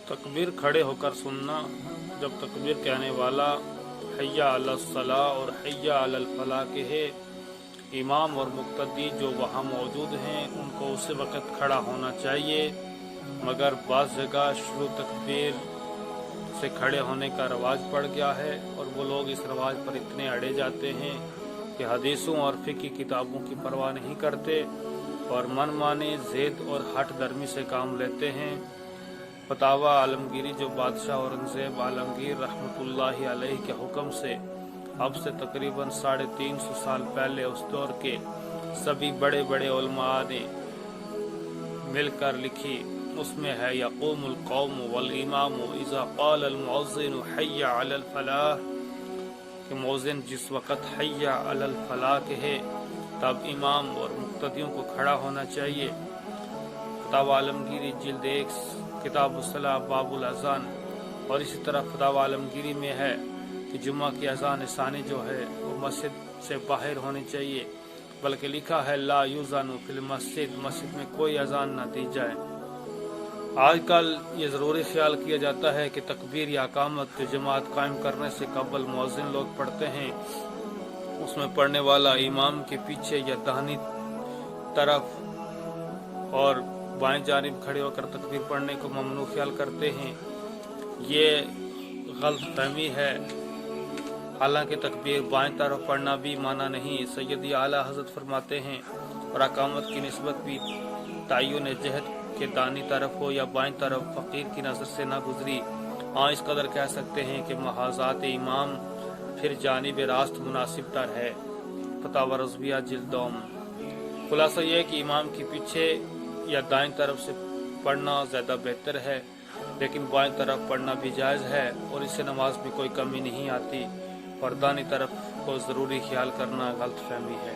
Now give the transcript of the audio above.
तकबीर खड़े होकर सुनना। जब तकबीर कहने वाला हय्या अलस सलाह और हय्या अलल फलाह कहे, इमाम और मुक्तदी जो वहाँ मौजूद हैं उनको उसी वक़्त खड़ा होना चाहिए। मगर बाज़ जगह शुरू तकबीर से खड़े होने का रवाज पड़ गया है और वो लोग इस रवाज पर इतने अड़े जाते हैं कि हदीसों और फ़िक़ही किताबों की परवाह नहीं करते और मनमानी ज़िद और हट दर्मी से काम लेते हैं। फतावा आलमगीरी जो बादशाह औरंगज़ेब आलमगीर रहमतुल्लाहि अलैहि के हुक्म से अब से तकरीबन 350 साल पहले उस दौर के सभी बड़े बड़े उलमा ने मिलकर लिखी, उसमें है यक़ूमुल कौम वल इमामु इज़ा क़ालल मुअज़्ज़िनु हय्या अलल फलाह, कि मुअज़्ज़िन जिस वक़्त हय्या अलल फलाह कहे तब इमाम और मुक्तदियों को खड़ा होना चाहिए। फतावा आलमगीरी जिल्द 1 किताब उस्सलाह बाबुल अज़ान। और इसी तरह फतावा आलमगीरी में है कि जुम्मा की अज़ान सानी जो है वो मस्जिद से बाहर होनी चाहिए, बल्कि लिखा है ला युज़ानु फिल मस्जिद, मस्जिद में कोई अज़ान ना दी जाए। आजकल ये ज़रूरी ख्याल किया जाता है कि तकबीर या इकामत जो जमात कायम करने से कबल मुअज़्ज़िन लोग पढ़ते हैं उसमें पढ़ने वाला इमाम के पीछे या दाहिनी तरफ और बाएं जानिब खड़े होकर तकबीर पढ़ने को ममनू ख्याल करते हैं। ये गलत फहमी है। हालांकि तकबीर बाएं तरफ पढ़ना भी माना नहीं। सैयदी आला हज़रत फरमाते हैं और इकामत की निस्बत भी तय्युन जहद के दानी तरफ हो या बाएं तरफ फ़कीर की नज़र से ना गुजरी। हाँ, इस कदर कह सकते हैं कि महाज़ात इमाम फिर जानिब रास्त मुनासिब तर है। फतावा रज़विया जिल्द 2। खुलासा यह है कि इमाम के पीछे या दाएं तरफ से पढ़ना ज़्यादा बेहतर है, लेकिन बाएं तरफ पढ़ना भी जायज़ है और इससे नमाज में कोई कमी नहीं आती और दानी तरफ को ज़रूरी ख्याल करना गलत फहमी है।